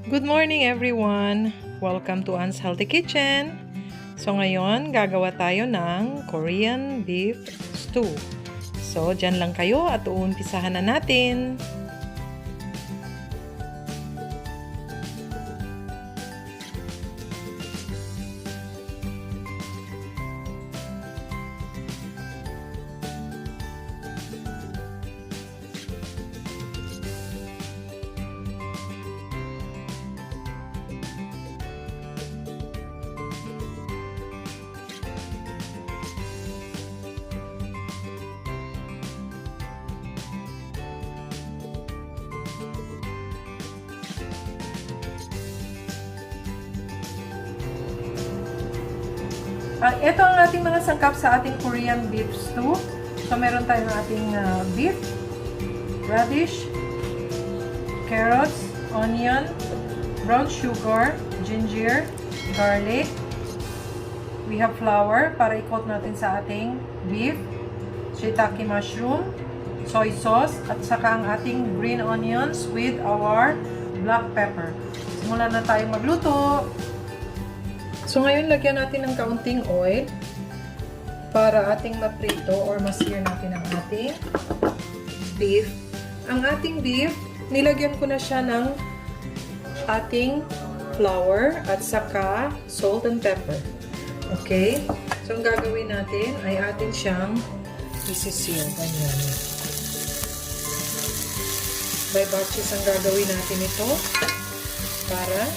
Good morning everyone! Welcome to Anne's Healthy Kitchen! So ngayon, gagawa tayo ng Korean beef stew. So, dyan lang kayo at uumpisahan na natin. Ito ang ating mga sangkap sa ating Korean beef stew. So, meron tayong ating beef, radish, carrots, onion, brown sugar, ginger, garlic. We have flour para i-coat natin sa ating beef, shiitake mushroom, soy sauce, at saka ang ating green onions with our black pepper. Simulan na tayong magluto. So, ngayon, lagyan natin ng kaunting oil para ating maprito or ma-sear natin ang ating beef. Ang ating beef, nilagyan ko na siya ng ating flour at saka salt and pepper. Okay? So, ang gagawin natin ay atin siyang isi-sear. Ganyan. By batches ang gagawin natin ito para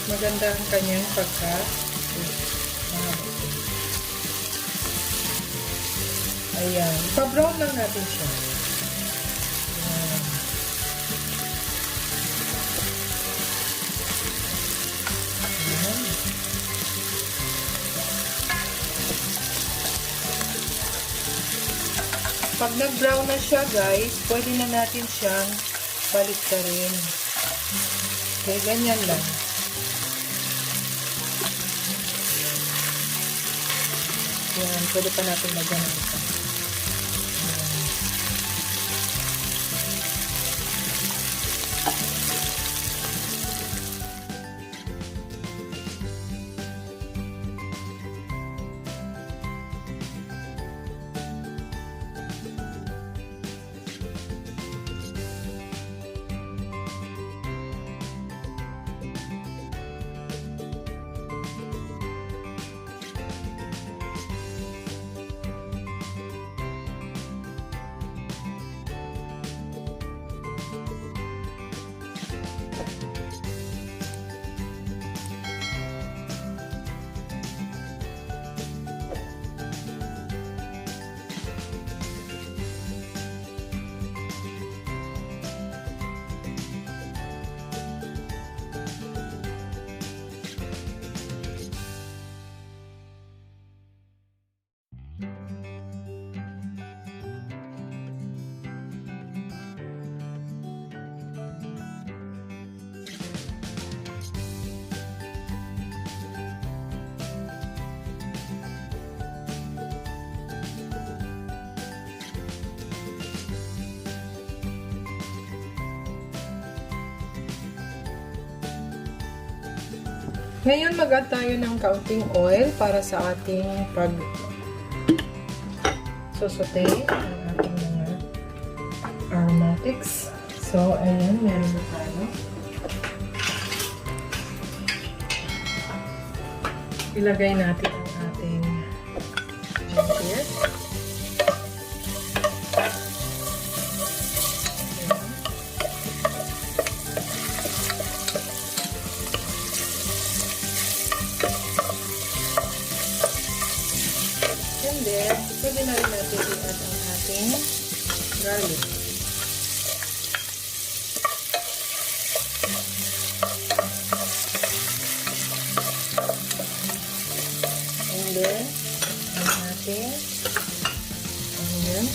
maganda ang kanyang ayan. Pa-brown lang natin siya. Ayan. Ayan. Pag nag-brown na siya, guys, pwede na natin siyang baliktarin. Okay, ganyan lang. Yan, pwede pa natin lagyan ng isa. Ngayon, mag-add tayo ng kaunting oil para sa ating pag-saute ang ating mga aromatics. So, ayan, meron na tayo. Ilagay natin ang ating ginger. And then, pwede na rin natin i-add ang ating garlic. And then, ang ating onion.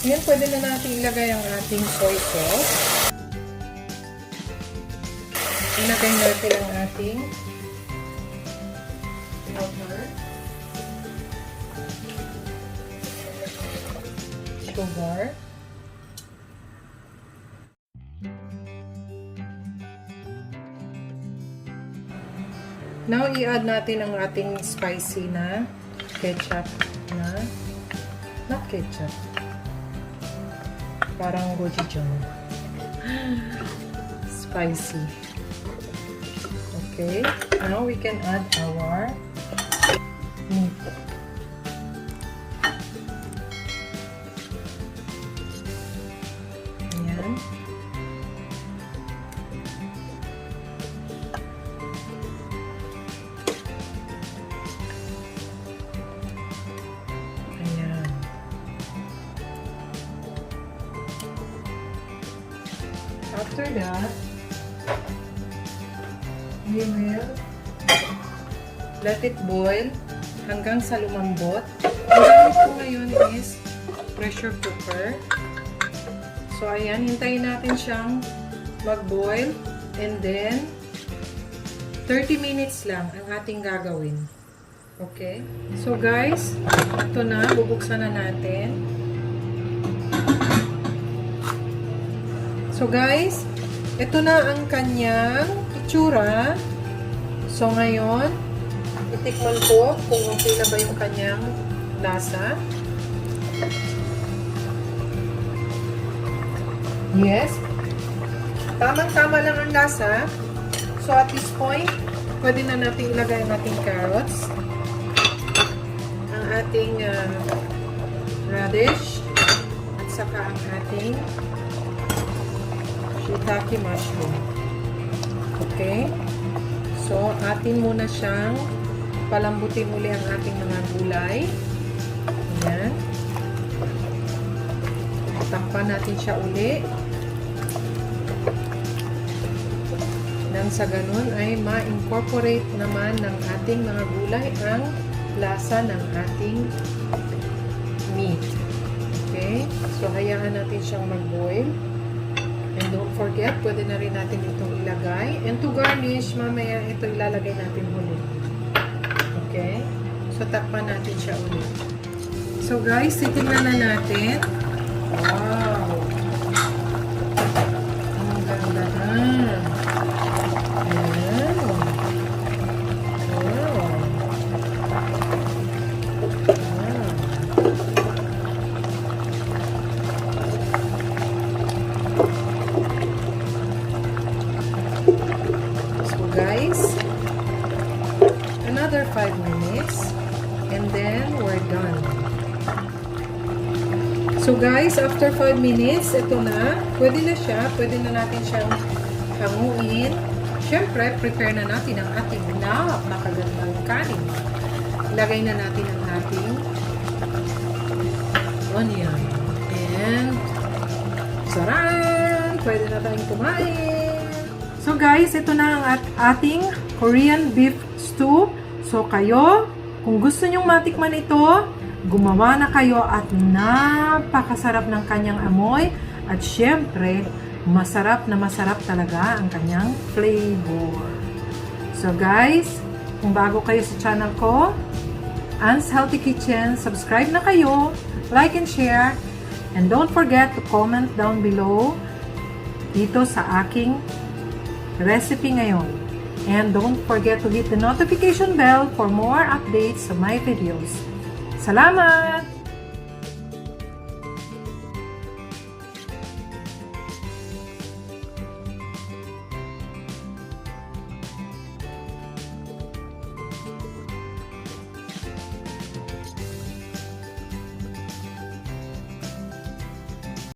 Ngayon, pwede na natin ilagay ang ating soy sauce. Ilagay natin ang ating water, sugar, now, i-add natin ang ating spicy na ketchup na, not ketchup, parang gochujang. Spicy. Okay, now we can add our meat. Ayan. After that, we will let it boil hanggang sa lumambot. Ang gamit ko ngayon is pressure cooker. So, ayan, hintayin natin siyang mag-boil and then 30 minutes lang ang ating gagawin. Okay? So, guys, ito na. Bubuksan na natin. So guys, ito na ang kanyang itsura. So ngayon, itikman ko kung okay na ba yung kanyang lasa. Yes. Tamang-tama lang ang lasa. So at this point, pwede na natin ilagay ang ating carrots, ang ating radish, at saka ang ating Shiitake mushroom. Okay? So, atin muna siyang palambutin muli ang ating mga gulay. Ayan. Takpan natin siya uli. Nang sa ganun ay ma-incorporate naman ng ating mga gulay ang lasa ng ating meat. Okay? So, hayaan natin siyang mag-boil. And don't forget, pwede na rin natin itong ilagay. And to garnish, mamaya ito ilalagay natin ulit. Okay? So, takpan natin siya ulit. So, guys, titingnan na natin. Wow! Ang ganda na. Ayan. Wow! Guys, another 5 minutes and then we're done. So guys, after 5 minutes, ito na, pwede na siya, pwede na natin siyang hanguin. Siyempre, prepare na natin ang ating napakagandang kanin. Ilagay na natin ang ating onion and sarap! Pwede na tayong kumain. So guys, ito na ang ating Korean beef stew. So kayo, kung gusto nyong matikman ito, gumawa na kayo at napakasarap ng kanyang amoy. At syempre, masarap na masarap talaga ang kanyang flavor. So guys, kung bago kayo sa channel ko, Anne's Healthy Kitchen, subscribe na kayo, like and share, and don't forget to comment down below dito sa aking recipe ngayon. And don't forget to hit the notification bell for more updates of my videos. Salamat!